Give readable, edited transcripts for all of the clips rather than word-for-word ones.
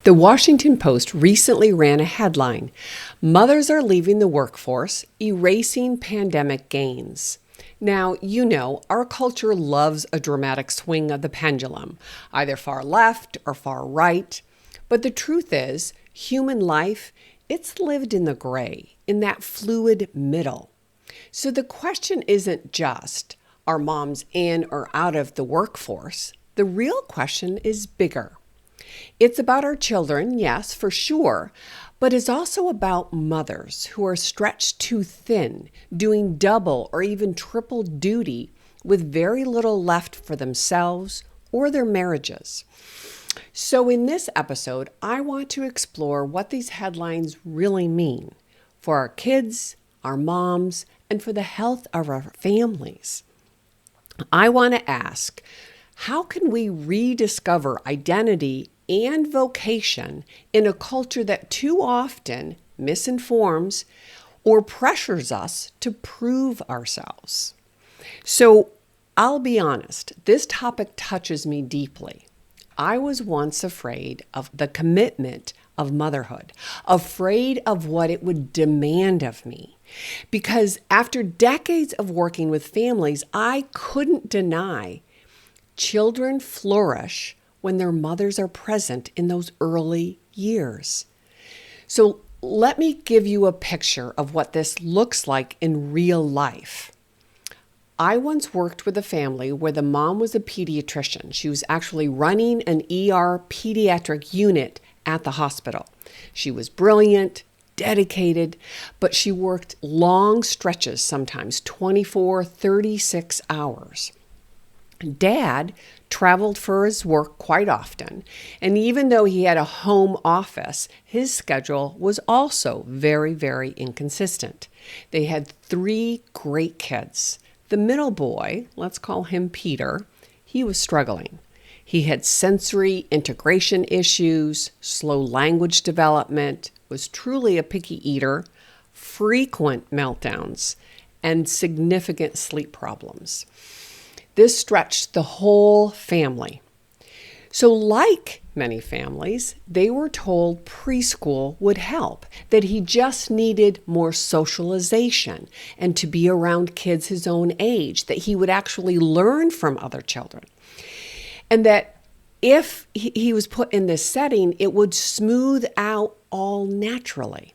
The Washington Post recently ran a headline, "Mothers are leaving the workforce, erasing pandemic gains." Now, you know, our culture loves a dramatic swing of the pendulum, either far left or far right. But the truth is, human life, it's lived in the gray, in that fluid middle. So the question isn't just, are moms in or out of the workforce? The real question is bigger. It's about our children, yes, for sure, but it's also about mothers who are stretched too thin, doing double or even triple duty with very little left for themselves or their marriages. So in this episode, I want to explore what these headlines really mean for our kids, our moms, and for the health of our families. I want to ask, how can we rediscover identity and vocation in a culture that too often misinforms or pressures us to prove ourselves? So I'll be honest, this topic touches me deeply. I was once afraid of the commitment of motherhood, afraid of what it would demand of me. Because after decades of working with families, I couldn't deny children flourish when their mothers are present in those early years. So let me give you a picture of what this looks like in real life. I once worked with a family where the mom was a pediatrician. She was actually running an ER pediatric unit at the hospital. She was brilliant, dedicated, but she worked long stretches, sometimes 24, 36 hours. Dad traveled for his work quite often, and even though he had a home office, his schedule was also very, very inconsistent. They had 3 great kids. The middle boy, let's call him Peter, he was struggling. He had sensory integration issues, slow language development, was truly a picky eater, frequent meltdowns, and significant sleep problems. This stretched the whole family. So like many families, they were told preschool would help, that he just needed more socialization and to be around kids his own age, that he would actually learn from other children. And that if he was put in this setting, it would smooth out all naturally.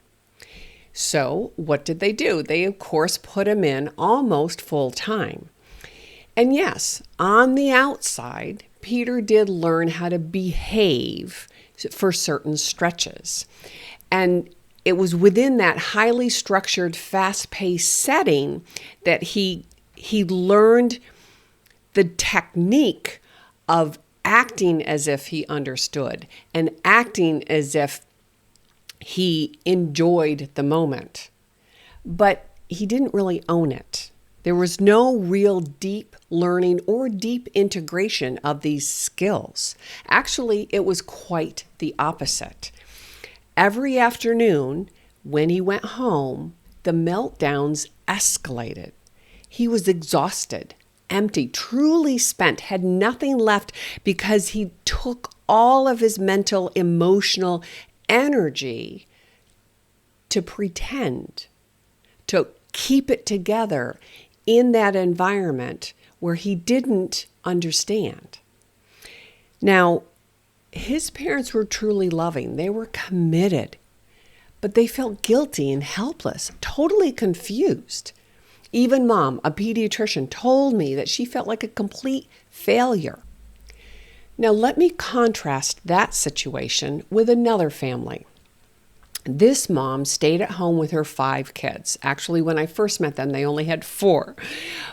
So what did they do? They, of course, put him in almost full time. And yes, on the outside, Peter did learn how to behave for certain stretches. And it was within that highly structured, fast-paced setting that he learned the technique of acting as if he understood and acting as if he enjoyed the moment. But he didn't really own it. There was no real deep learning or deep integration of these skills. Actually, it was quite the opposite. Every afternoon, when he went home, the meltdowns escalated. He was exhausted, empty, truly spent, had nothing left because he took all of his mental, emotional energy to pretend, to keep it together in that environment where he didn't understand. Now, his parents were truly loving. They were committed, but they felt guilty and helpless, totally confused. Even Mom, a pediatrician, told me that she felt like a complete failure. Now, let me contrast that situation with another family. This mom stayed at home with her 5 kids. Actually, when I first met them, they only had 4.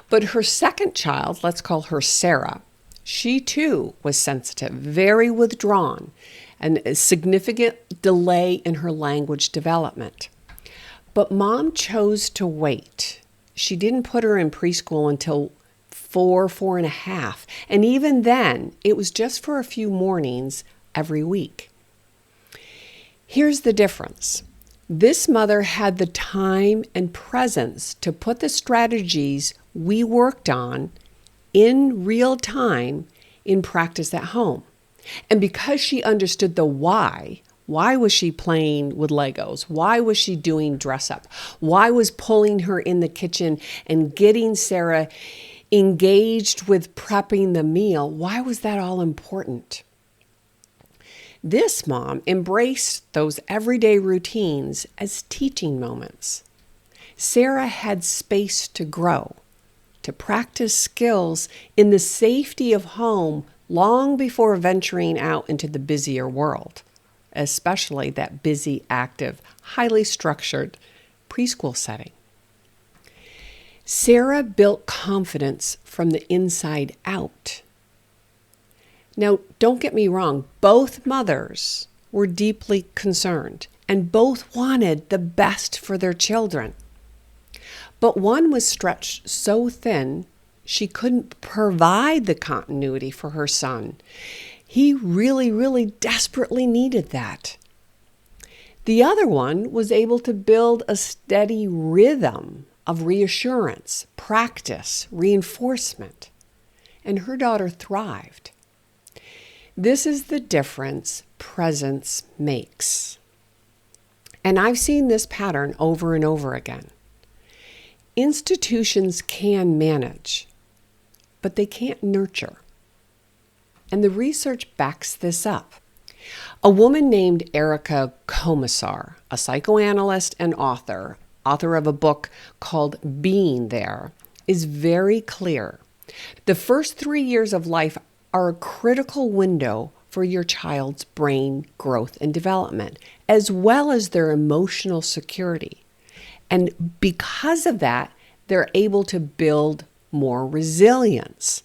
But her second child, let's call her Sarah, she too was sensitive, very withdrawn, and a significant delay in her language development. But Mom chose to wait. She didn't put her in preschool until 4 and a half. And even then, it was just for a few mornings every week. Here's the difference. This mother had the time and presence to put the strategies we worked on in real time in practice at home. And because she understood the why, Why was she playing with Legos? Why was she doing dress up? Why was pulling her in the kitchen and getting Sarah engaged with prepping the meal? Why was that all important? This mom embraced those everyday routines as teaching moments. Sarah had space to grow, to practice skills in the safety of home long before venturing out into the busier world, especially that busy, active, highly structured preschool setting. Sarah built confidence from the inside out. Now, don't get me wrong, both mothers were deeply concerned and both wanted the best for their children. But one was stretched so thin she couldn't provide the continuity for her son. He really, really desperately needed that. The other one was able to build a steady rhythm of reassurance, practice, reinforcement, and her daughter thrived. This is the difference presence makes. And I've seen this pattern over and over again. Institutions can manage, but they can't nurture. And the research backs this up. A woman named Erica Komisar, a psychoanalyst and author of a book called Being There, is very clear. The first 3 years of life are a critical window for your child's brain growth and development, as well as their emotional security. And because of that, they're able to build more resilience.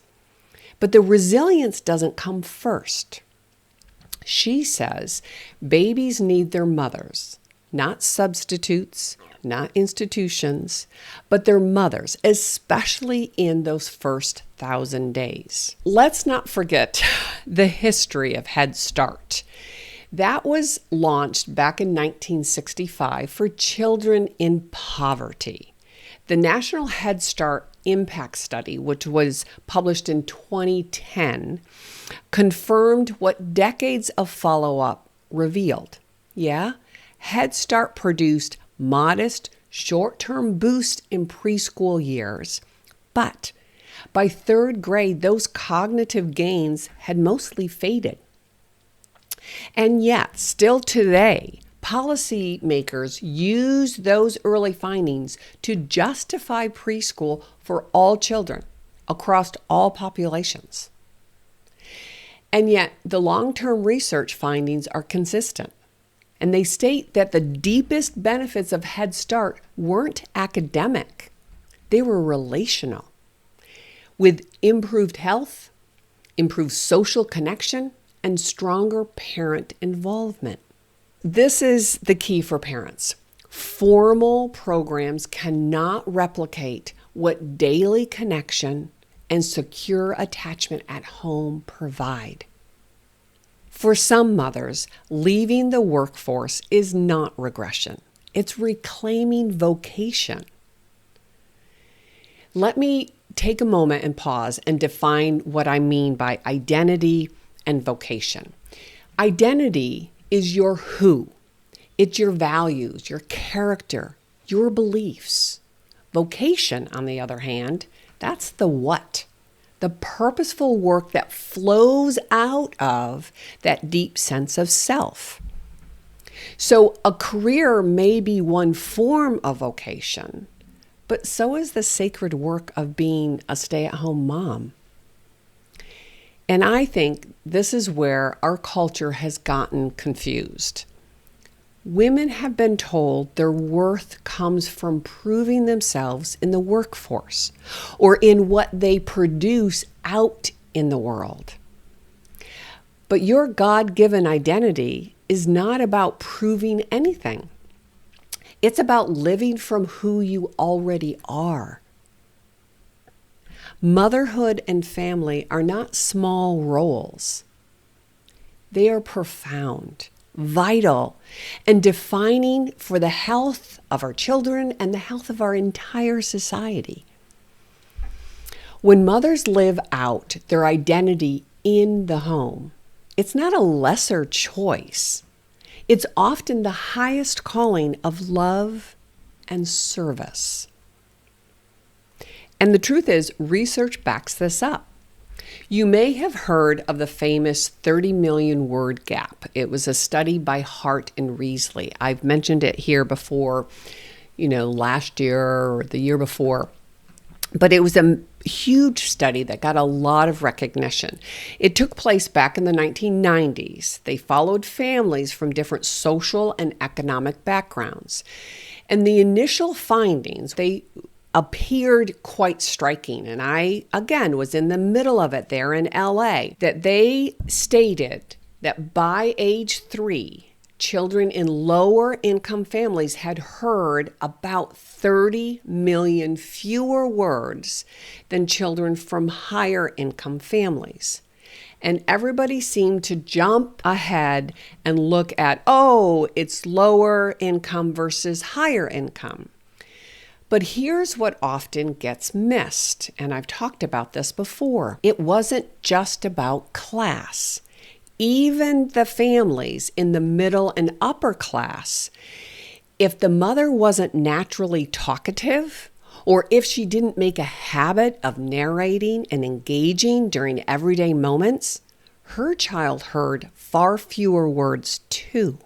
But the resilience doesn't come first. She says babies need their mothers, not substitutes, not institutions, but their mothers, especially in those first 1,000 days. Let's not forget the history of Head Start. That was launched back in 1965 for children in poverty. The National Head Start Impact Study, which was published in 2010, confirmed what decades of follow-up revealed. Yeah, Head Start produced modest, short-term boosts in preschool years, but by 3rd grade, those cognitive gains had mostly faded. And yet, still today, policymakers use those early findings to justify preschool for all children across all populations. And yet, the long-term research findings are consistent. And they state that the deepest benefits of Head Start weren't academic. They were relational. With improved health, improved social connection, and stronger parent involvement. This is the key for parents. Formal programs cannot replicate what daily connection and secure attachment at home provide. For some mothers, leaving the workforce is not regression. It's reclaiming vocation. Let me take a moment and pause and define what I mean by identity and vocation. Identity is your who. It's your values, your character, your beliefs. Vocation, on the other hand, that's the what. The purposeful work that flows out of that deep sense of self. So a career may be one form of vocation, but so is the sacred work of being a stay-at-home mom. And I think this is where our culture has gotten confused. Women have been told their worth comes from proving themselves in the workforce or in what they produce out in the world. But your God-given identity is not about proving anything. It's about living from who you already are. Motherhood and family are not small roles. They are profound, vital, and defining for the health of our children and the health of our entire society. When mothers live out their identity in the home, it's not a lesser choice. It's often the highest calling of love and service. And the truth is, research backs this up. You may have heard of the famous 30 million word gap. It was a study by Hart and Risley. I've mentioned it here before, last year or the year before. But it was a huge study that got a lot of recognition. It took place back in the 1990s. They followed families from different social and economic backgrounds. And the initial findings, they appeared quite striking. And I, again, was in the middle of it there in LA, that they stated that by age 3, children in lower income families had heard about 30 million fewer words than children from higher income families. And everybody seemed to jump ahead and look at, it's lower income versus higher income. But here's what often gets missed, and I've talked about this before. It wasn't just about class. Even the families in the middle and upper class, if the mother wasn't naturally talkative, or if she didn't make a habit of narrating and engaging during everyday moments, her child heard far fewer words too.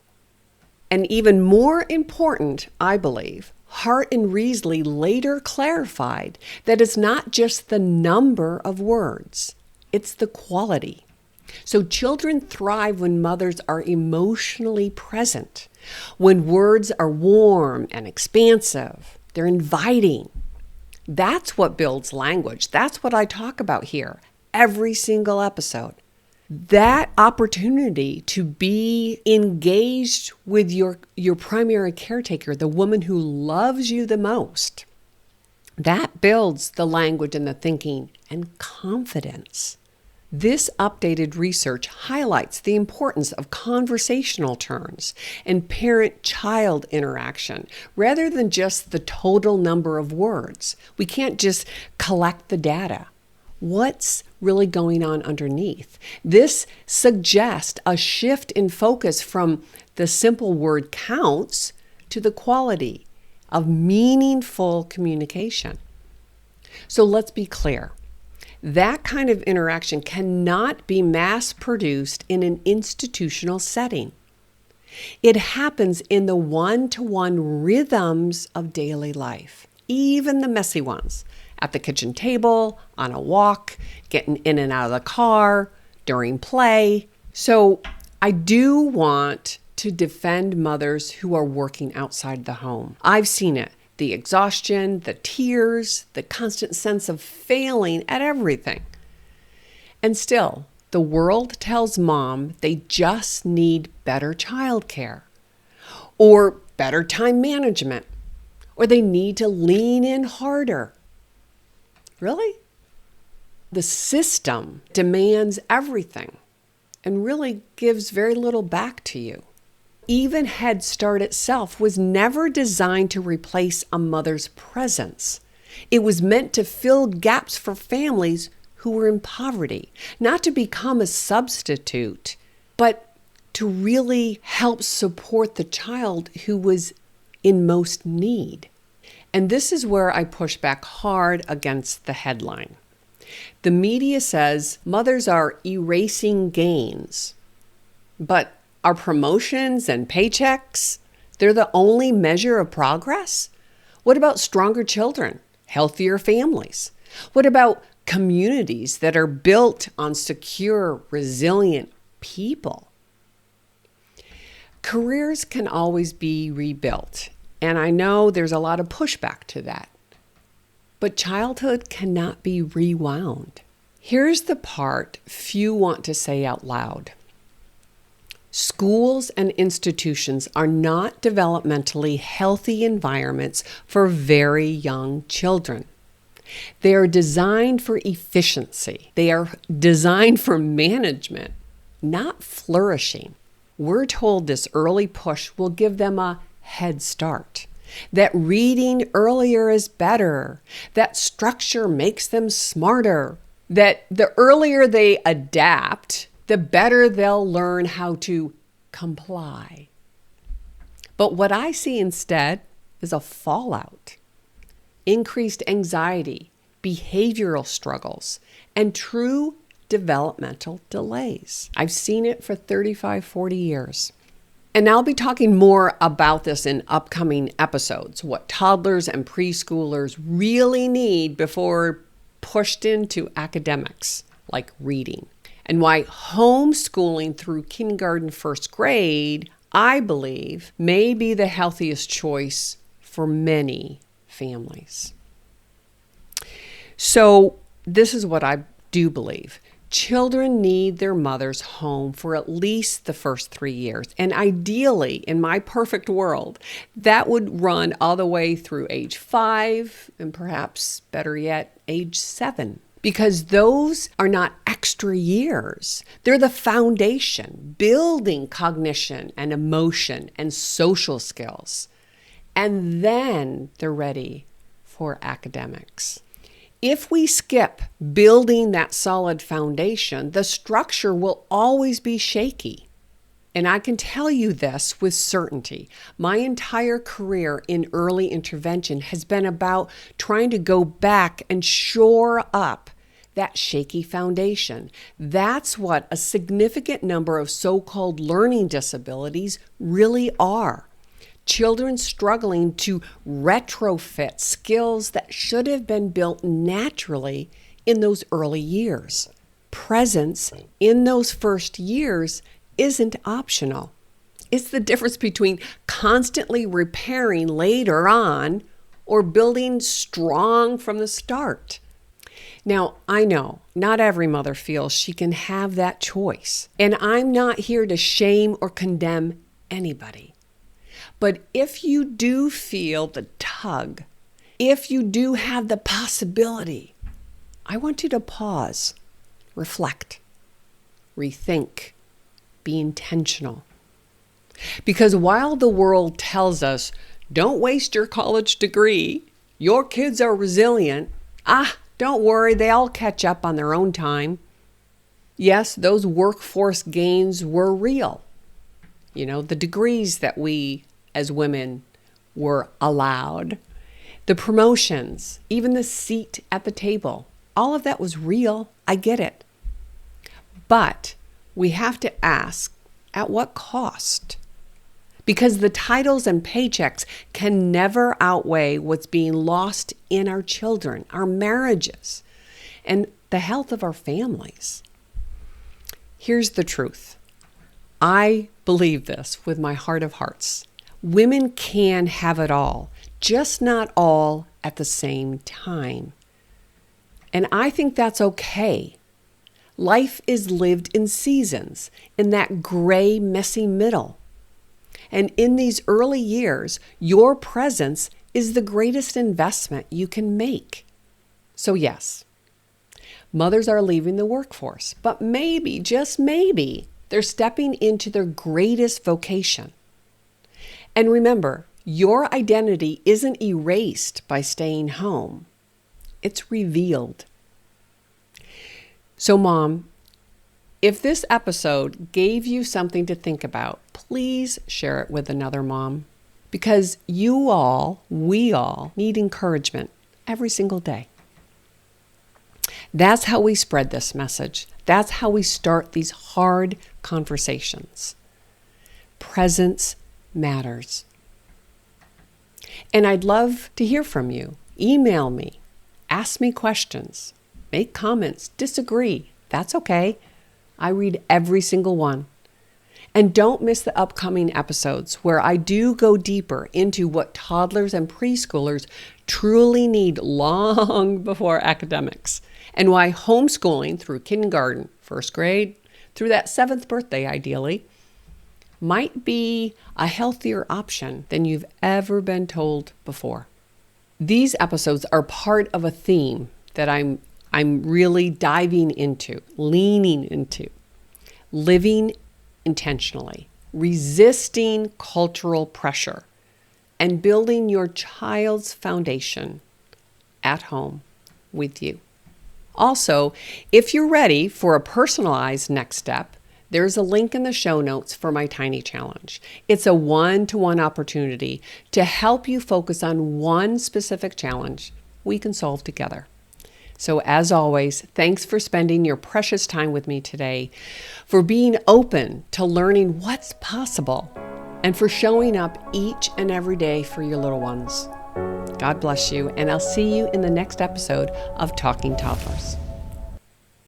And even more important, I believe, Hart and Risley later clarified that it's not just the number of words, it's the quality. So children thrive when mothers are emotionally present, when words are warm and expansive, they're inviting. That's what builds language. That's what I talk about here, every single episode. That opportunity to be engaged with your primary caretaker, the woman who loves you the most, that builds the language and the thinking and confidence. This updated research highlights the importance of conversational turns and parent-child interaction rather than just the total number of words. We can't just collect the data. What's really going on underneath? This suggests a shift in focus from the simple word counts to the quality of meaningful communication. So let's be clear. That kind of interaction cannot be mass-produced in an institutional setting. It happens in the one-to-one rhythms of daily life, even the messy ones. At the kitchen table, on a walk, getting in and out of the car, during play. So I do want to defend mothers who are working outside the home. I've seen it. The exhaustion, the tears, the constant sense of failing at everything. And still, the world tells mom they just need better childcare, or better time management, or they need to lean in harder. Really? The system demands everything and really gives very little back to you. Even Head Start itself was never designed to replace a mother's presence. It was meant to fill gaps for families who were in poverty, not to become a substitute, but to really help support the child who was in most need. And this is where I push back hard against the headline. The media says mothers are erasing gains, but are promotions and paychecks, they're the only measure of progress? What about stronger children, healthier families? What about communities that are built on secure, resilient people? Careers can always be rebuilt. And I know there's a lot of pushback to that. But childhood cannot be rewound. Here's the part few want to say out loud. Schools and institutions are not developmentally healthy environments for very young children. They are designed for efficiency. They are designed for management, not flourishing. We're told this early push will give them a head start, that reading earlier is better, that structure makes them smarter, that the earlier they adapt, the better they'll learn how to comply. But what I see instead is a fallout, increased anxiety, behavioral struggles, and true developmental delays. I've seen it for 35, 40 years. And I'll be talking more about this in upcoming episodes, what toddlers and preschoolers really need before pushed into academics like reading, and why homeschooling through kindergarten, first grade, I believe, may be the healthiest choice for many families. So this is what I do believe. Children need their mothers home for at least the first 3 years. And ideally, in my perfect world, that would run all the way through age 5 and perhaps better yet, age 7. Because those are not extra years. They're the foundation, building cognition and emotion and social skills. And then they're ready for academics. If we skip building that solid foundation, the structure will always be shaky. And I can tell you this with certainty. My entire career in early intervention has been about trying to go back and shore up that shaky foundation. That's what a significant number of so-called learning disabilities really are. Children struggling to retrofit skills that should have been built naturally in those early years. Presence in those first years isn't optional. It's the difference between constantly repairing later on or building strong from the start. Now, I know not every mother feels she can have that choice, and I'm not here to shame or condemn anybody. But if you do feel the tug, if you do have the possibility, I want you to pause, reflect, rethink, be intentional. Because while the world tells us, don't waste your college degree, your kids are resilient, don't worry, they all catch up on their own time. Yes, those workforce gains were real. You know, the degrees that we as women were allowed, the promotions, even the seat at the table, all of that was real. I get it. But we have to ask, at what cost? Because the titles and paychecks can never outweigh what's being lost in our children, our marriages, and the health of our families. Here's the truth. I believe this with my heart of hearts. Women can have it all, just not all at the same time. And I think that's okay. Life is lived in seasons, in that gray, messy middle. And in these early years, your presence is the greatest investment you can make. So yes, mothers are leaving the workforce, but maybe, just maybe, they're stepping into their greatest vocation. And remember, your identity isn't erased by staying home. It's revealed. So Mom, if this episode gave you something to think about, please share it with another mom. Because we all need encouragement every single day. That's how we spread this message. That's how we start these hard conversations. Presence matters. And I'd love to hear from you. Email me, ask me questions, make comments, disagree. That's okay. I read every single one. And don't miss the upcoming episodes where I do go deeper into what toddlers and preschoolers truly need long before academics, and why homeschooling through kindergarten, first grade, through that 7th birthday ideally, might be a healthier option than you've ever been told before. These episodes are part of a theme that I'm really diving into, leaning into, living intentionally, resisting cultural pressure, and building your child's foundation at home with you. Also, if you're ready for a personalized next step, There's a link in the show notes for my tiny challenge. It's a one-to-one opportunity to help you focus on one specific challenge we can solve together. So as always, thanks for spending your precious time with me today, for being open to learning what's possible, and for showing up each and every day for your little ones. God bless you, and I'll see you in the next episode of Talking Toddlers.